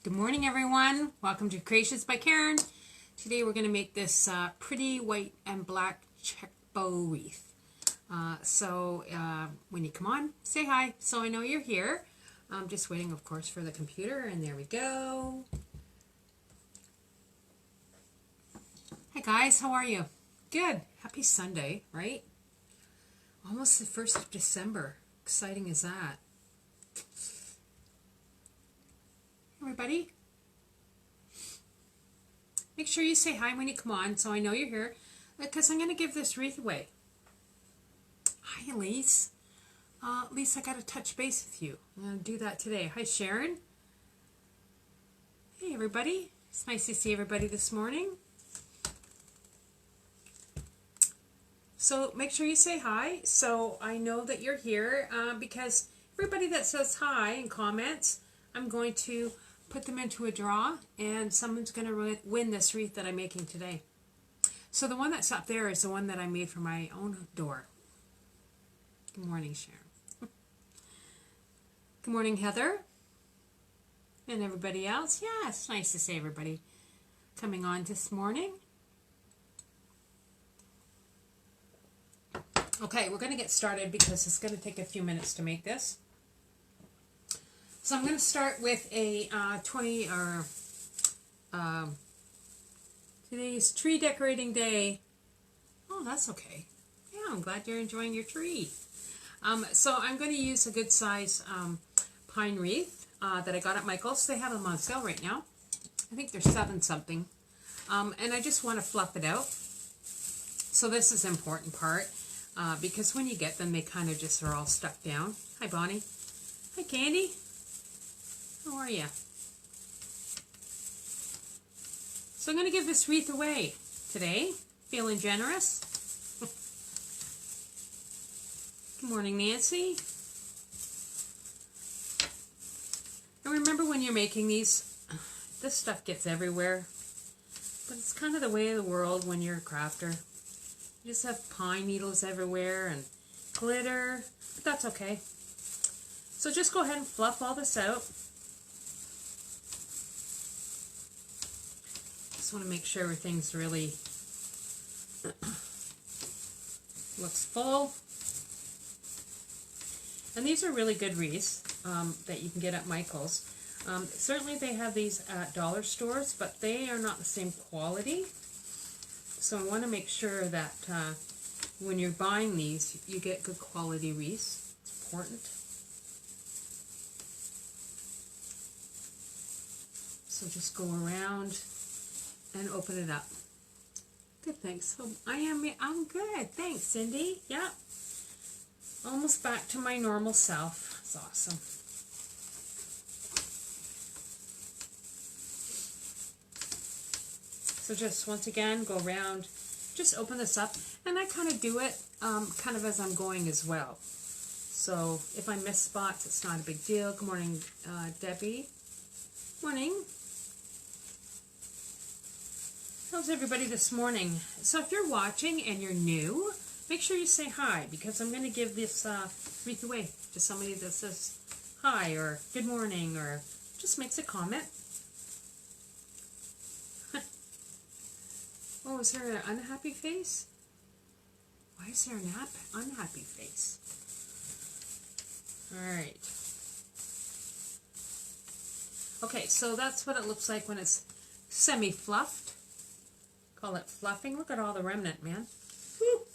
Good morning, everyone. Welcome to Creations by Karen. Today we're going to make this pretty white and black check bow wreath. When you come on, say hi so I know you're here. I'm just waiting, of course, for the computer, and there we go. Hi guys, how are you? Good. Happy Sunday, right? Almost the 1st of December. Exciting as that. Everybody, make sure you say hi when you come on so I know you're here, because I'm going to give this wreath away. Hi, Elise. Elise, I got to touch base with you. I'm going to do that today. Hi, Sharon. Hey, everybody. It's nice to see everybody this morning. So make sure you say hi so I know that you're here, because everybody that says hi and comments, I'm going to put them into a draw, and someone's going to win this wreath that I'm making today. So the one that's up there is the one that I made for my own door. Good morning, Sharon. Good morning, Heather. And everybody else. Yeah, it's nice to see everybody coming on this morning. Okay, we're going to get started because it's going to take a few minutes to make this. So I'm going to start with a today's tree decorating day. Oh, that's okay. Yeah, I'm glad you're enjoying your tree. So I'm going to use a good size pine wreath that I got at Michael's. They have them on sale right now. I think they're 7 something. And I just want to fluff it out. So this is the important part, because when you get them, they kind of just are all stuck down. Hi, Bonnie. Hi, Candy. How are you? So I'm going to give this wreath away today. Feeling generous. Good morning, Nancy. And remember, when you're making these, this stuff gets everywhere. But it's kind of the way of the world when you're a crafter. You just have pine needles everywhere and glitter, but that's okay. So just go ahead and fluff all this out. Just want to make sure everything's really looks full. And these are really good wreaths that you can get at Michael's. Certainly they have these at dollar stores, but they are not the same quality. So I want to make sure that when you're buying these, you get good quality wreaths. It's important. So just go around and open it up. Good, thanks. So I'm good. Thanks, Cindy. Yeah. Almost back to my normal self. It's awesome. So just once again, go around, just open this up, and I kind of do it kind of as I'm going as well. So if I miss spots, it's not a big deal. Good morning, Debbie. Morning. How's everybody this morning? So if you're watching and you're new, make sure you say hi, because I'm going to give this wreath away to somebody that says hi or good morning or just makes a comment. Oh, is there an unhappy face? Why is there an unhappy face? Alright. Okay, so that's what it looks like when it's semi-fluffed. Call it fluffing. Look at all the remnant, man. Woo.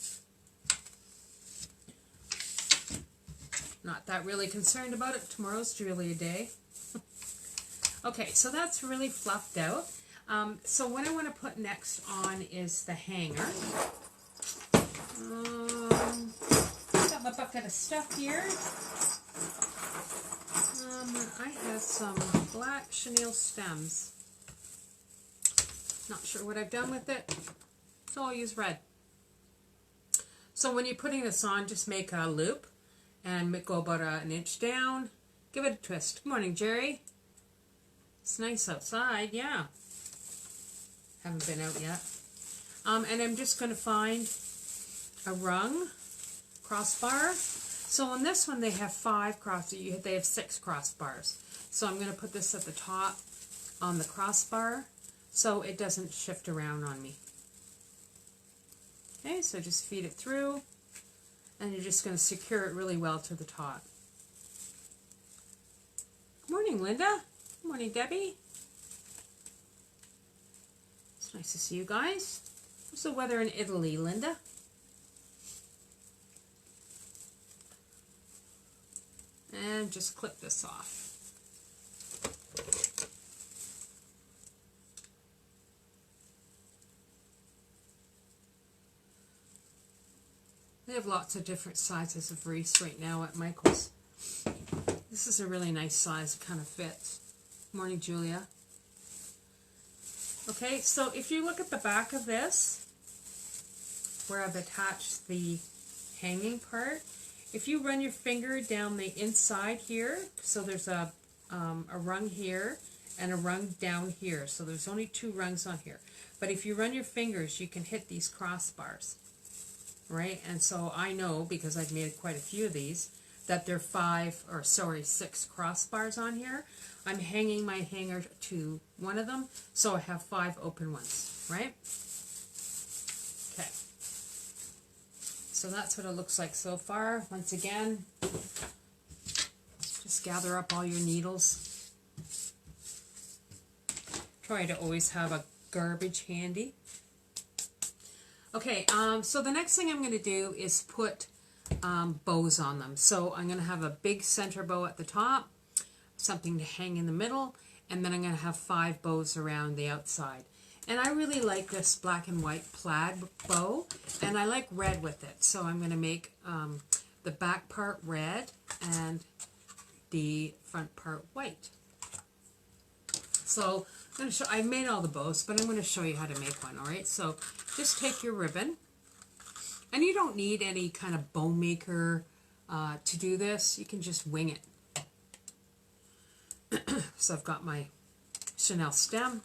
Not that really concerned about it. Tomorrow's Julia Day. Okay, so that's really fluffed out. So what I want to put next on is the hanger. Got my bucket of stuff here. I have some black chenille stems. Not sure what I've done with it, so I'll use red. So when you're putting this on, just make a loop and go about an inch down. Give it a twist. Good morning, Jerry. It's nice outside, yeah. Haven't been out yet. And I'm just going to find a rung crossbar. So on this one they have 5 they have 6 crossbars. So I'm going to put this at the top on the crossbar so it doesn't shift around on me. Okay, so just feed it through, and you're just going to secure it really well to the top. Good morning, Linda. Good morning, Debbie. It's nice to see you guys. What's the weather in Italy, Linda? And just clip this off. They have lots of different sizes of wreaths right now at Michael's. This is a really nice size, it kind of fits. Morning, Julia. Okay, so if you look at the back of this, where I've attached the hanging part, if you run your finger down the inside here, so there's a rung here and a rung down here, so there's only 2 rungs on here. But if you run your fingers, you can hit these crossbars. Right, and so I know, because I've made quite a few of these, that there are 6 crossbars on here. I'm hanging my hanger to one of them, so I have 5 open ones, right? Okay, so that's what it looks like so far. Once again, just gather up all your needles. Try to always have a garbage handy. Okay, so the next thing I'm going to do is put bows on them. So I'm going to have a big center bow at the top, something to hang in the middle, and then I'm going to have 5 bows around the outside. And I really like this black and white plaid bow, and I like red with it. So I'm going to make the back part red and the front part white. So I'm going to show, I've made all the bows, but I'm going to show you how to make one, alright? So just take your ribbon, and you don't need any kind of bow maker to do this. You can just wing it. So I've got my Chanel stem.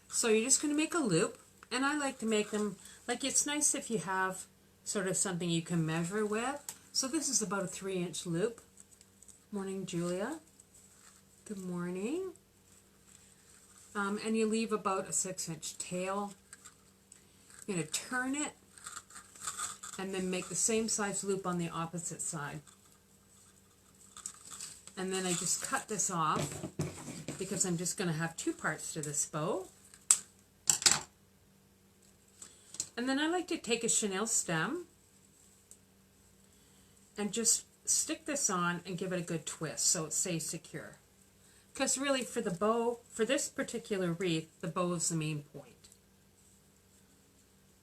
So you're just going to make a loop, and I like to make them, like it's nice if you have sort of something you can measure with. So this is about a 3-inch loop. Morning, Julia. Good morning. And you leave about a 6-inch tail. You're going to turn it and then make the same size loop on the opposite side. And then I just cut this off because I'm just going to have 2 parts to this bow. And then I like to take a Chanel stem and just stick this on and give it a good twist so it stays secure. Because really for the bow, for this particular wreath, the bow is the main point.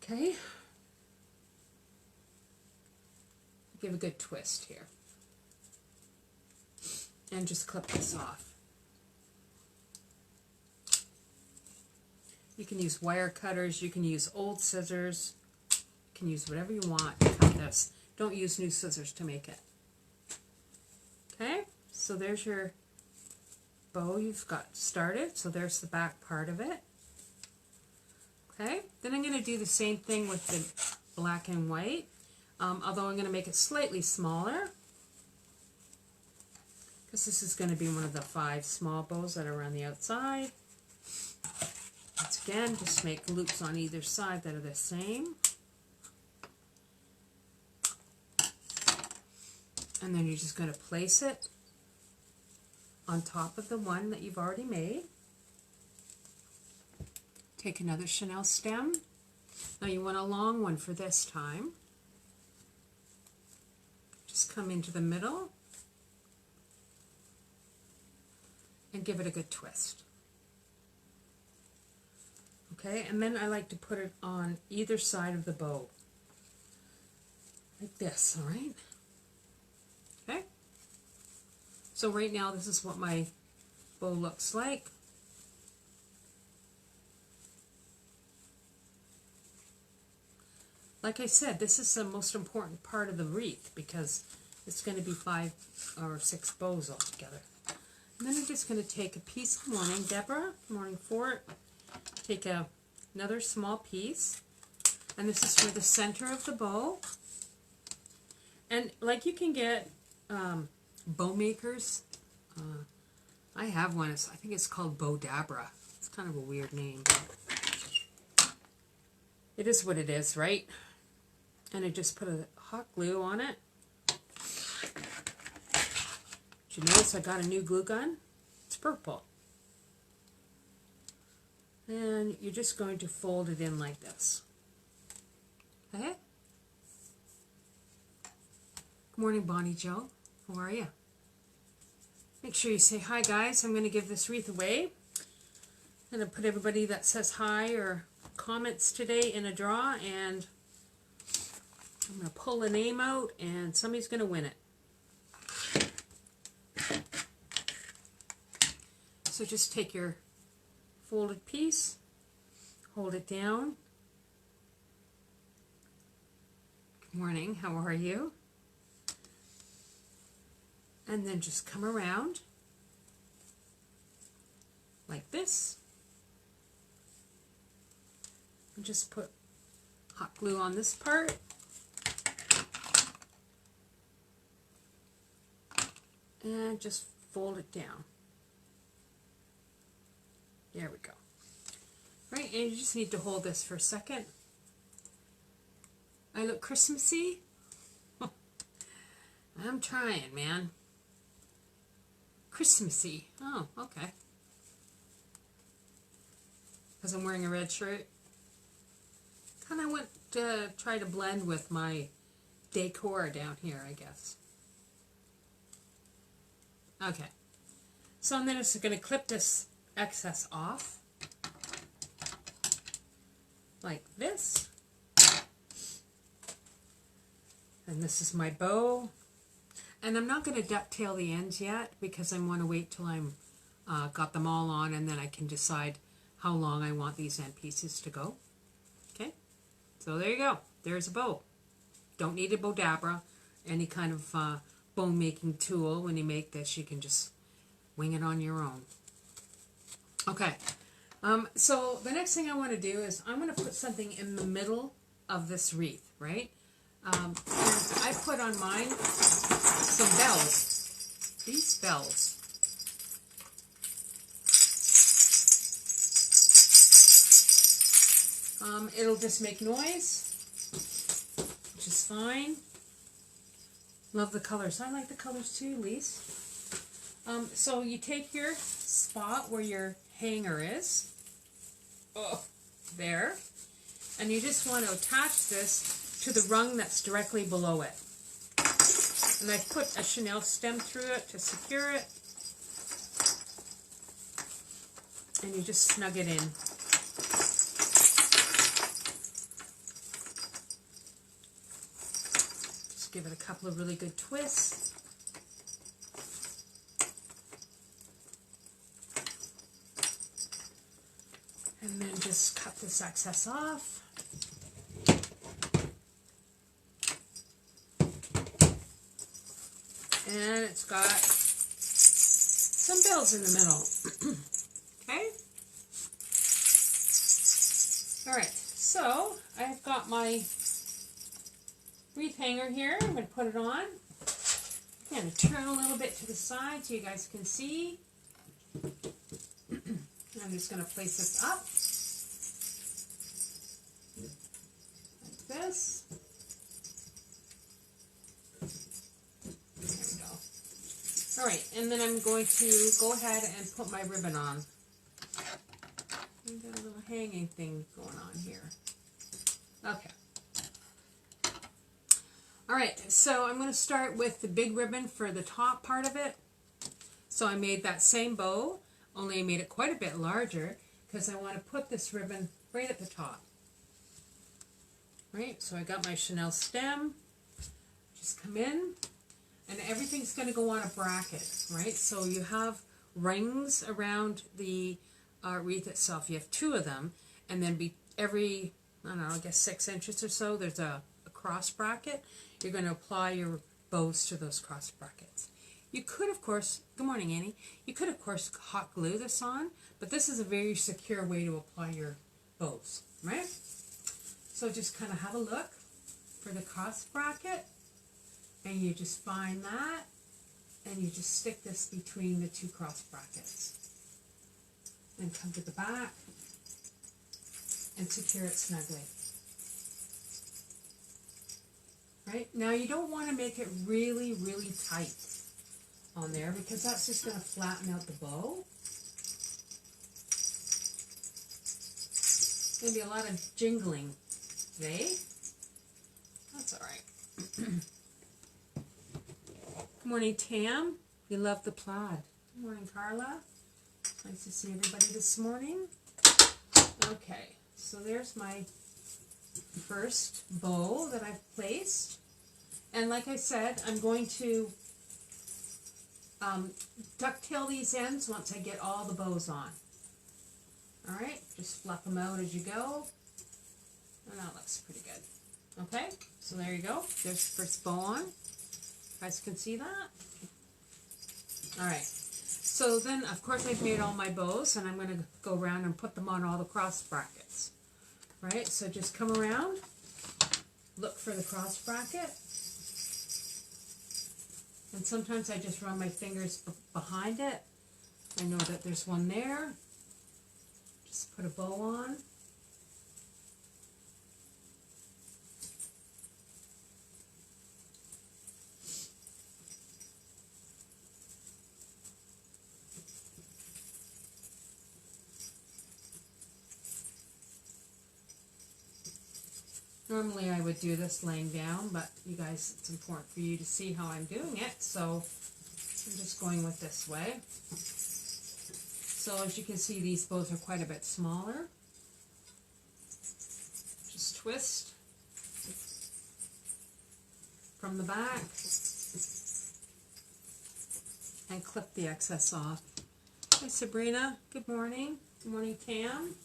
Okay? Give a good twist here. And just clip this off. You can use wire cutters, you can use old scissors, you can use whatever you want to cut this. Don't use new scissors to make it. Okay? So there's your bow you've got started. So there's the back part of it. Okay, then I'm going to do the same thing with the black and white, although I'm going to make it slightly smaller because this is going to be one of the 5 small bows that are around the outside. Once again, just make loops on either side that are the same. And then you're just going to place it on top of the one that you've already made. Take another Chanel stem. Now you want a long one for this time. Just come into the middle and give it a good twist. Okay, and then I like to put it on either side of the bow. Like this, alright? Okay? So right now this is what my bow looks like. Like I said, this is the most important part of the wreath because it's going to be 5 or 6 bows all together. And then I'm just going to take a piece. Morning, Deborah. Morning, Fort. Take another small piece, and this is for the center of the bow. And like you can get bow makers I have one. I think it's called Bodabra. It's kind of a weird name, but it is what it is, right? And I just put a hot glue on it. Did you notice I got a new glue gun? It's purple. And you're just going to fold it in like this. Okay? Good morning, Bonnie Joe. How are you? Make sure you say hi, guys. I'm going to give this wreath away. I'm going to put everybody that says hi or comments today in a draw, and I'm going to pull a name out, and somebody's going to win it. So just take your folded piece, hold it down. Good morning, how are you? And then just come around like this. And just put hot glue on this part. And just fold it down. There we go. Right, and you just need to hold this for a second. I look Christmassy. I'm trying, man. Christmassy. Oh, okay. Because I'm wearing a red shirt. Kind of went to try to blend with my decor down here, I guess. Okay. So I'm then just going to clip this excess off. Like this. And this is my bow. And I'm not going to ducktail the ends yet because I want to wait till I'm got them all on, and then I can decide how long I want these end pieces to go. Okay, so there you go. There's a bow. Don't need a Bodabra, any kind of bow making tool. When you make this, you can just wing it on your own. Okay, so the next thing I want to do is I'm going to put something in the middle of this wreath, right? I put on mine some bells. These bells. It'll just make noise, which is fine. Love the colors. I like the colors too, Lise. So you take your spot where your hanger is, there, and you just want to attach this to the rung that's directly below it. And I've put a chenille stem through it to secure it. And you just snug it in. Just give it a couple of really good twists. And then just cut this excess off. And it's got some bells in the middle. Okay? Alright, so I've got my wreath hanger here. I'm going to put it on. I'm going to turn a little bit to the side so you guys can see. I'm just going to place this up. Like this. Alright, and then I'm going to go ahead and put my ribbon on. I've got a little hanging thing going on here. Okay. Alright, so I'm going to start with the big ribbon for the top part of it. So I made that same bow, only I made it quite a bit larger because I want to put this ribbon right at the top. Right, so I got my chenille stem. Just come in. And everything's going to go on a bracket, right? So you have rings around the wreath itself. You have 2 of them, and then every, I don't know, I guess 6 inches or so, there's a cross bracket. You're going to apply your bows to those cross brackets. You could, of course, good morning, Annie. You could, of course, hot glue this on, but this is a very secure way to apply your bows, right? So just kind of have a look for the cross bracket. And you just find that, And you just stick this between the two cross brackets. And come to the back and secure it snugly. Right? Now you don't want to make it really, really tight on there because that's just going to flatten out the bow. Going to be a lot of jingling today. That's all right. Good morning, Tam. You love the plaid. Good morning, Carla. Nice to see everybody this morning. Okay, so there's my first bow that I've placed. And like I said, I'm going to ducktail these ends once I get all the bows on. Alright, just fluff them out as you go. And that looks pretty good. Okay, so there you go. There's the first bow on. You guys can see that? Alright, so then of course I've made all my bows and I'm going to go around and put them on all the cross brackets. Right, so just come around, look for the cross bracket. And sometimes I just run my fingers behind it. I know that there's one there. Just put a bow on. Normally I would do this laying down, but you guys, it's important for you to see how I'm doing it, so I'm just going with this way. So as you can see, these bows are quite a bit smaller. Just twist from the back and clip the excess off. Hi Sabrina, good morning. Good morning, Tam.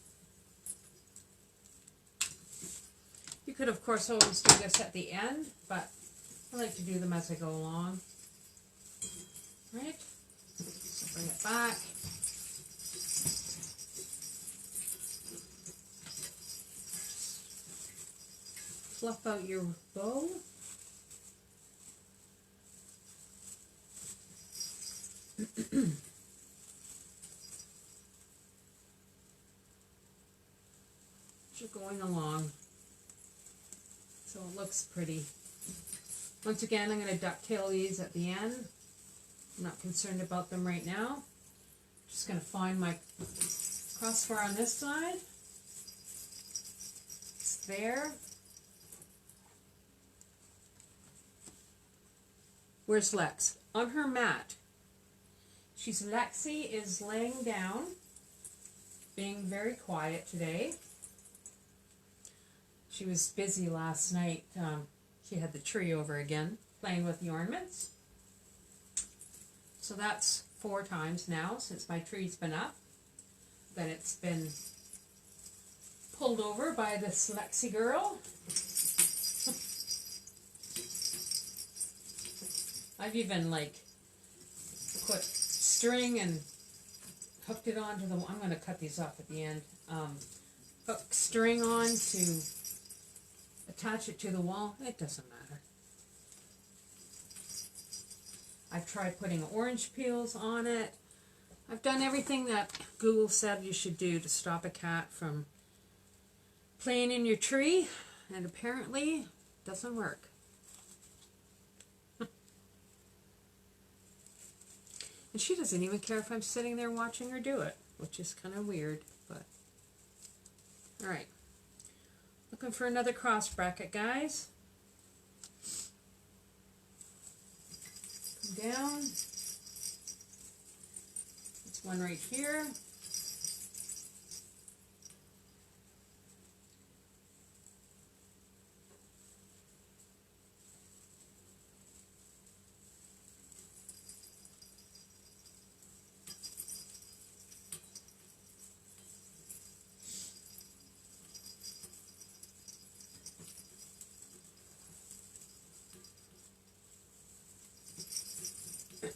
You could, of course, always do this at the end, but I like to do them as I go along. Right? So bring it back. Fluff out your bow. You're going along. So it looks pretty. Once again, I'm going to ducktail these at the end. I'm not concerned about them right now. Just going to find my crossbar on this side. It's there. Where's Lex? On her mat. Lexi is laying down, being very quiet today. She was busy last night. She had the tree over again, playing with the ornaments. So that's 4 times now since my tree's been up that it's been pulled over by this Lexi girl. I've even like put string and hooked it onto the. I'm going to cut these off at the end. Hook string on to attach it to the wall. It doesn't matter. I've tried putting orange peels on it. I've done everything that Google said you should do to stop a cat from playing in your tree, and apparently it doesn't work. And she doesn't even care if I'm sitting there watching her do it, which is kind of weird, but alright. Looking for another cross bracket, guys. Come down. There's one right here.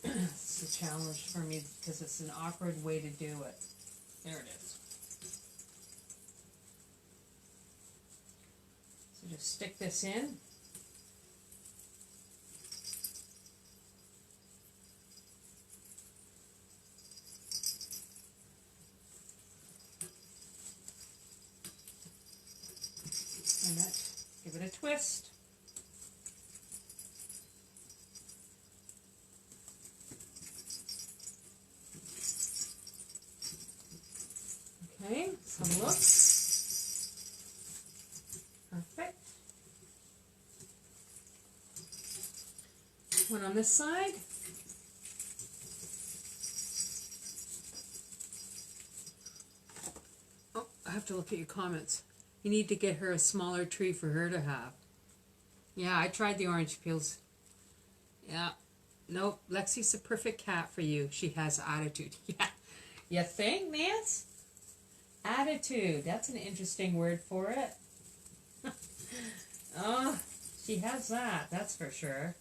It's a challenge for me because it's an awkward way to do it. There it is. So just stick this in. And let's give it a twist. Okay, let's have a look. Perfect. One on this side. Oh, I have to look at your comments. You need to get her a smaller tree for her to have. Yeah, I tried the orange peels. Yeah. Nope, Lexi's the perfect cat for you. She has attitude. Yeah. You think, Nance? Attitude. That's an interesting word for it. Oh, she has that. That's for sure.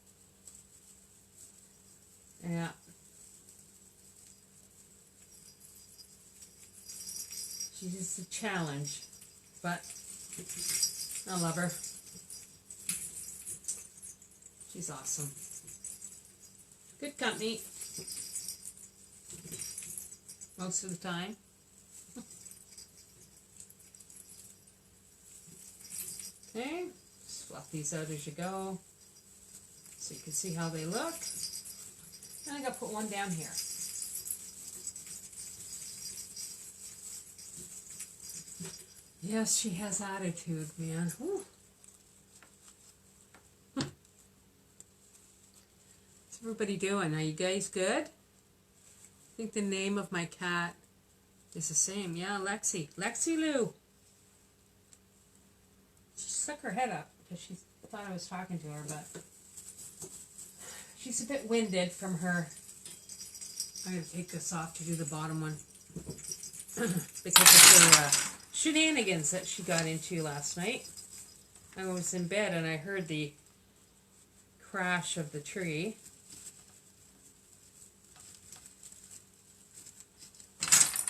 Yeah. She's just a challenge. But I love her. She's awesome. Good company. Most of the time. Okay, just fluff these out as you go so you can see how they look. And I gotta put one down here. Yes, she has attitude, man. Whew. What's everybody doing? Are you guys good? I think the name of my cat is the same. Yeah, Lexi. Lexi Lou. She stuck her head up because she thought I was talking to her, but she's a bit winded from her. I'm going to take this off to do the bottom one because of her shenanigans that she got into last night. I was in bed and I heard the crash of the tree.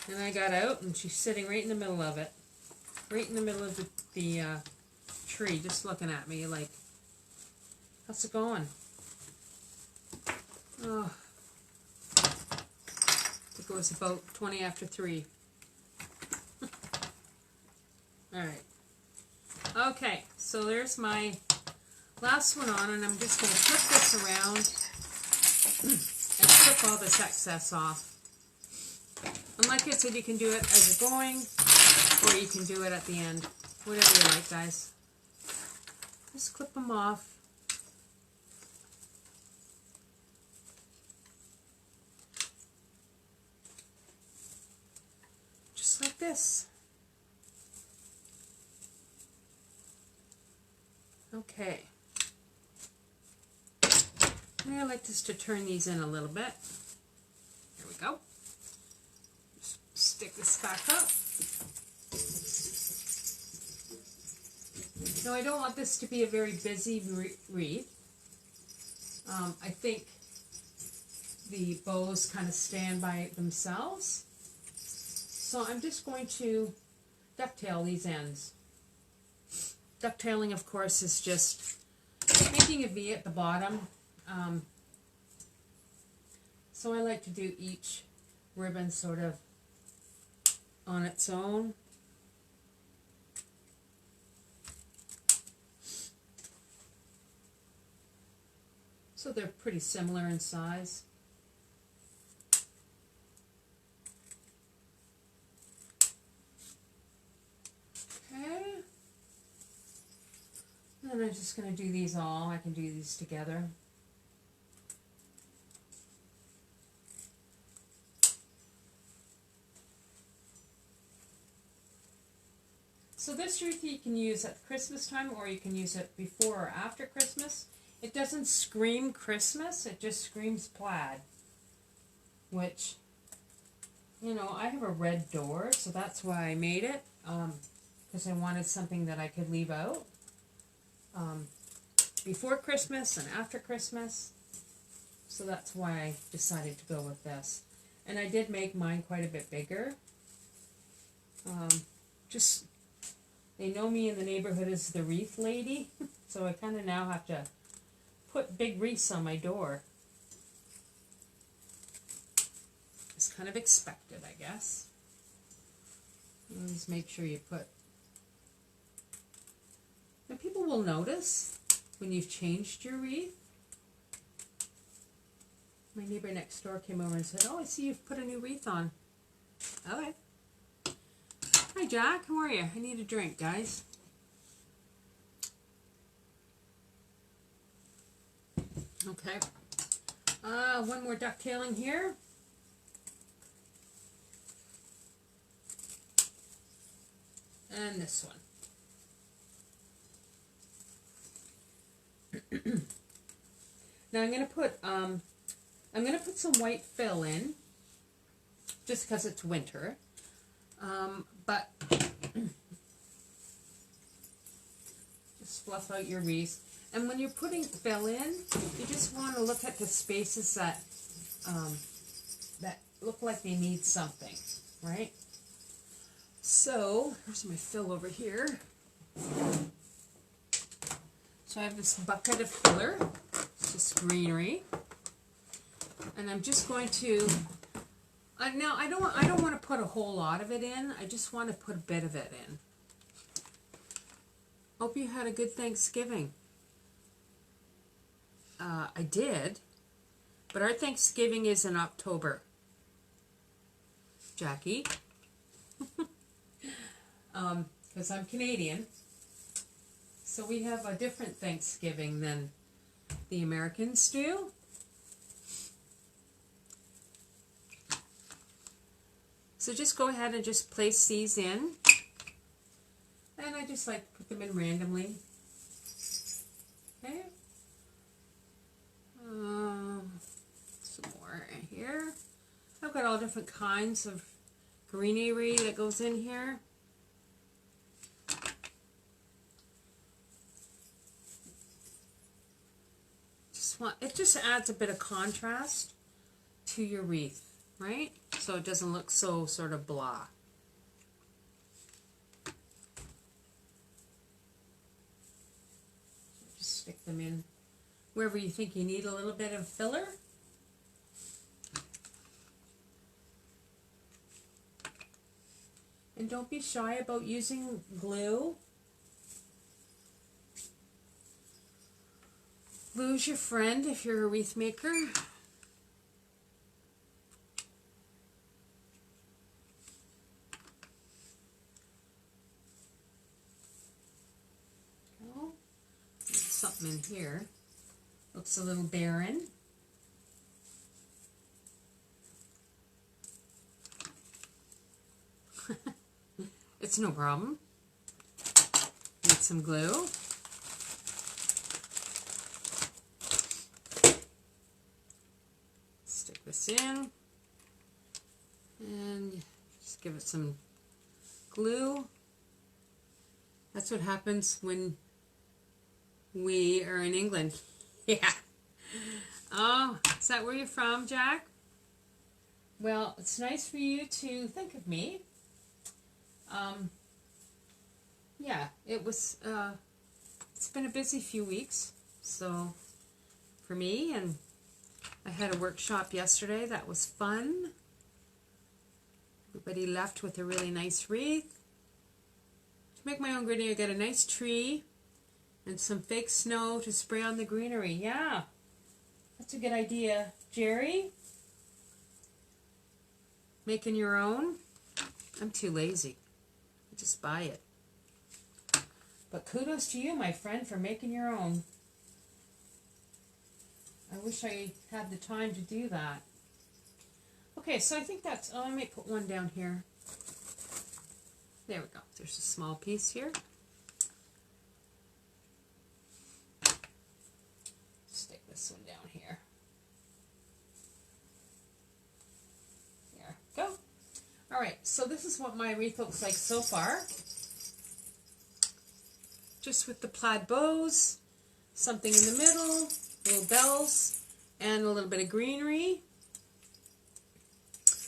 And I got out and she's sitting right in the middle of it. Right in the middle of the tree, just looking at me like, how's it going? Oh, I think it was about 20 after 3. Alright. Okay, so there's my last one on, and I'm just going to flip this around and strip all this excess off. And like I said, you can do it as you're going, or you can do it at the end. Whatever you like, guys. Just clip them off. Just like this. Okay. And I like just to turn these in a little bit. There we go. Just stick this back up. No, I don't want this to be a very busy wreath. I think the bows kind of stand by themselves. So I'm just going to ducktail these ends. Ducktailing, of course, is just making a V at the bottom. So I like to do each ribbon sort of on its own. So they're pretty similar in size. Okay. And then I'm just going to do these all. I can do these together. So this wreath you can use at Christmas time, or you can use it before or after Christmas. It doesn't scream Christmas, it just screams plaid. Which, you know, I have a red door, so that's why I made it. Because I wanted something that I could leave out. Before Christmas and after Christmas. So that's why I decided to go with this. And I did make mine quite a bit bigger. Just, they know me in the neighborhood as the wreath lady. So I kind of now have to put big wreaths on my door. It's kind of expected, I guess. Always make sure you put will notice when you've changed your wreath. My neighbor next door came over and said, oh, I see you've put a new wreath on. Okay. Hi, Jack. How are you? I need a drink, guys. Okay. One more ducktailing here. And this one. Now I'm going to put some white fill in, just because it's winter. But just fluff out your wreath. And when you're putting fill in, you just want to look at the spaces that that look like they need something, right? So here's my fill over here. So I have this bucket of filler, it's just greenery, and I'm just going to. Now I don't want to put a whole lot of it in. I just want to put a bit of it in. Hope you had a good Thanksgiving. I did, but our Thanksgiving is in October. Jackie, because I'm Canadian, so we have a different Thanksgiving than the Americans do. So just go ahead and just place these in. And I just like to put them in randomly. Okay. Some more here. I've got all different kinds of greenery that goes in here. It just adds a bit of contrast to your wreath, right? So it doesn't look so sort of blah. Just stick them in wherever you think you need a little bit of filler. And don't be shy about using glue. Glue's your friend if you're a wreath maker. Oh, there's something in here. Looks a little barren. It's no problem. Need some glue. Stick this in and just give it some glue. That's what happens when we are in England. Yeah. Oh, is that where you're from, Jack? Well, it's nice for you to think of me. Yeah, it was, it's been a busy few weeks, so, for me, and I had a workshop yesterday that was fun. Everybody left with a really nice wreath. To make my own greenery, I got a nice tree and some fake snow to spray on the greenery. Yeah, that's a good idea. Jerry? Making your own? I'm too lazy. Just buy it. But kudos to you, my friend, for making your own. I wish I had the time to do that. Okay, so I think that's, oh, I might put one down here. There we go. There's a small piece here. Stick this one down here. There we go. All right, so this is what my wreath looks like so far. Just with the plaid bows, something in the middle, little bells, and a little bit of greenery.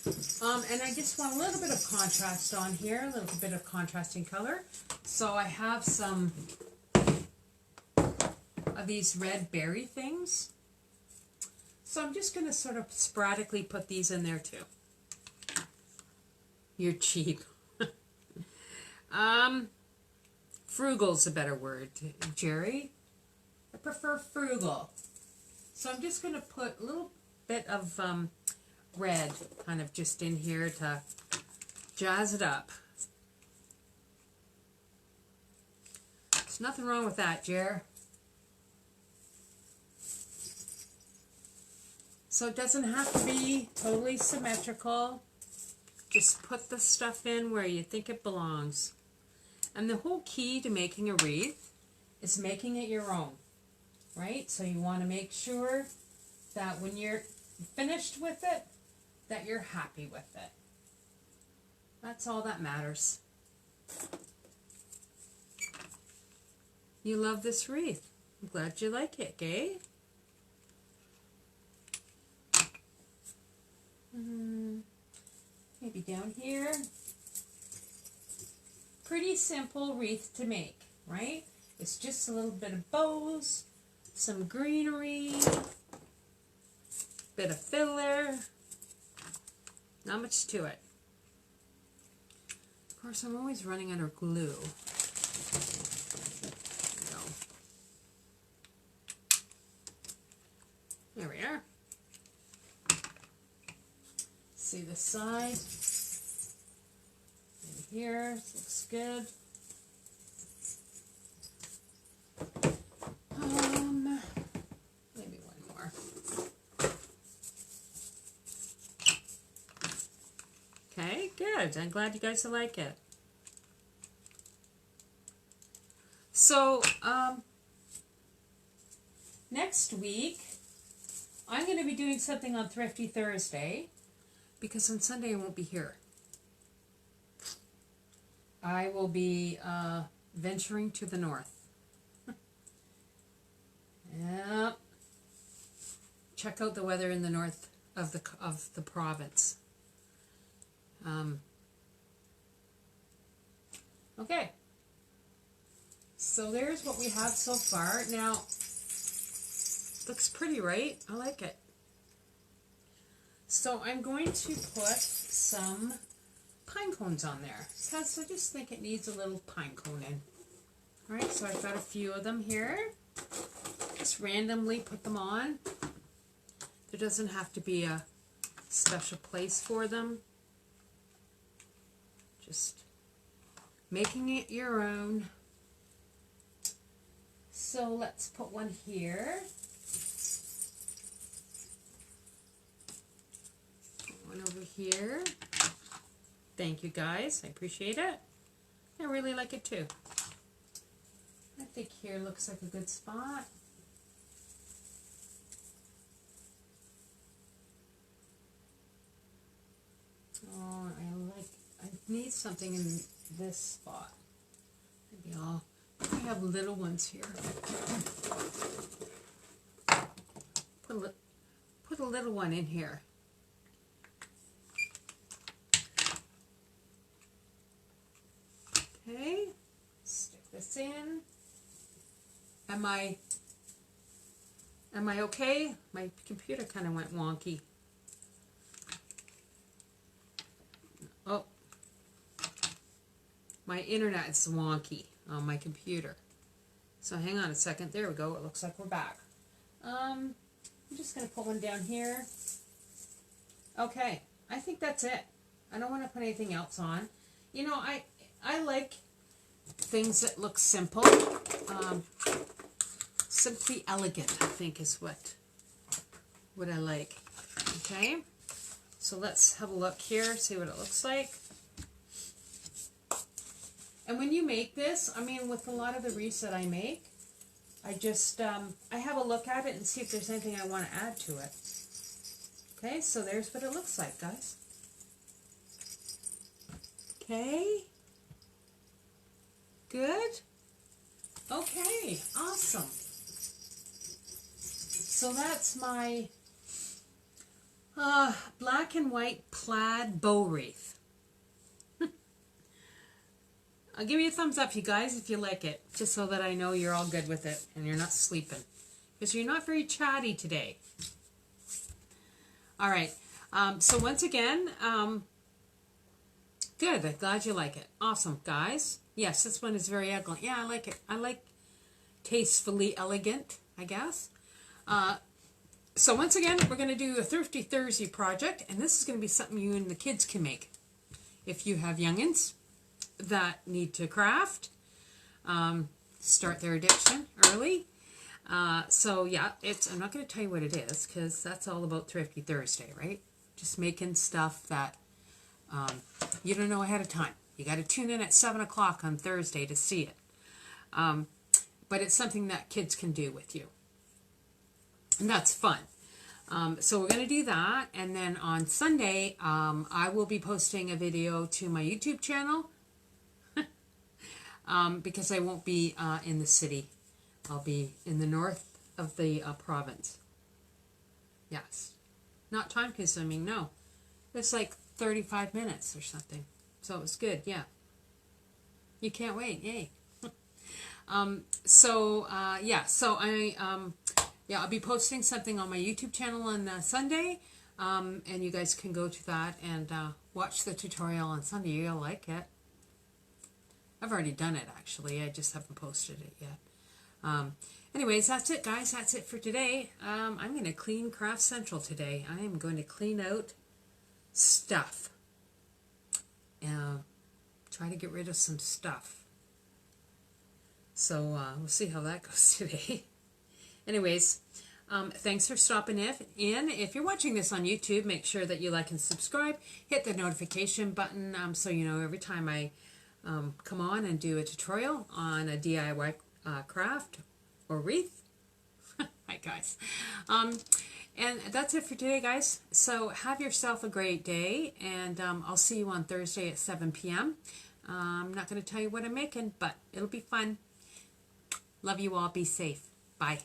And I just want a little bit of contrast on here, a little bit of contrasting color. So I have some of these red berry things. So I'm just going to sort of sporadically put these in there too. You're cheap. Frugal's a better word, Jerry. I prefer frugal. So I'm just going to put a little bit of red kind of just in here to jazz it up. There's nothing wrong with that, Jer. So it doesn't have to be totally symmetrical. Just put the stuff in where you think it belongs. And the whole key to making a wreath is making it your own, right? So you want to make sure that when you're finished with it, that you're happy with it. That's all that matters. You love this wreath. I'm glad you like it, Gay. Maybe down here. Pretty simple wreath to make, right? It's just a little bit of bows, some greenery, bit of filler. Not much to it. Of course, I'm always running under glue. There we are. See the side. In here, this looks good. Maybe one more. Okay, good. I'm glad you guys like it. So, next week, I'm going to be doing something on Thrifty Thursday, because on Sunday I won't be here. I will be venturing to the north. Yep. Check out the weather in the north of the province. Okay. So there's what we have so far. Now, looks pretty, right? I like it. So I'm going to put some pine cones on there, because I just think it needs a little pine cone in. Alright, so I've got a few of them here. Just randomly put them on. There doesn't have to be a special place for them. Just making it your own. So let's put one here. One over here. Thank you guys. I appreciate it. I really like it too. I think here looks like a good spot. Oh, I need something in this spot. Maybe I have little ones here. Put a little one in here. Okay, stick this in. Am I okay? My computer kind of went wonky. Oh, my internet is wonky on my computer. So hang on a second. There we go. It looks like we're back. I'm just going to put one down here. Okay, I think that's it. I don't want to put anything else on. You know, I like things that look simple. Simply elegant, I think, is what I like. Okay, so let's have a look here, see what it looks like. And when you make this, I mean, with a lot of the wreaths that I make, I just, I have a look at it and see if there's anything I want to add to it. Okay, so there's what it looks like, guys. Okay. Good? Okay, awesome. So that's my black and white plaid bow wreath. I'll give you a thumbs up, you guys, if you like it, just so that I know you're all good with it and you're not sleeping, because you're not very chatty today. All right, so once again, good, I'm glad you like it. Awesome, guys. Yes, this one is very elegant. Yeah, I like it. I like tastefully elegant, I guess. So once again, we're going to do a Thrifty Thursday project, and this is going to be something you and the kids can make. If you have youngins that need to craft, start their addiction early. So yeah, I'm not going to tell you what it is, because that's all about Thrifty Thursday, right? Just making stuff that you don't know ahead of time. You got to tune in at 7 o'clock on Thursday to see it. But it's something that kids can do with you. And that's fun. So we're going to do that. And then on Sunday, I will be posting a video to my YouTube channel. Because I won't be in the city. I'll be in the north of the province. Yes. Not time consuming, no. It's like 35 minutes or something. So it was good, yeah. You can't wait, yay. I'll be posting something on my YouTube channel on Sunday, and you guys can go to that and watch the tutorial on Sunday. You'll like it. I've already done it, actually. I just haven't posted it yet. Anyways, that's it, guys. That's it for today. I'm going to clean Craft Central today. I am going to clean out stuff. Try to get rid of some stuff. So we'll see how that goes today. Anyways, thanks for stopping in. If you're watching this on YouTube, make sure that you like and subscribe. Hit the notification button so you know every time I come on and do a tutorial on a DIY craft or wreath. Hi, guys. And that's it for today, guys. So have yourself a great day, and I'll see you on Thursday at 7 p.m. I'm not going to tell you what I'm making, but it'll be fun. Love you all. Be safe. Bye.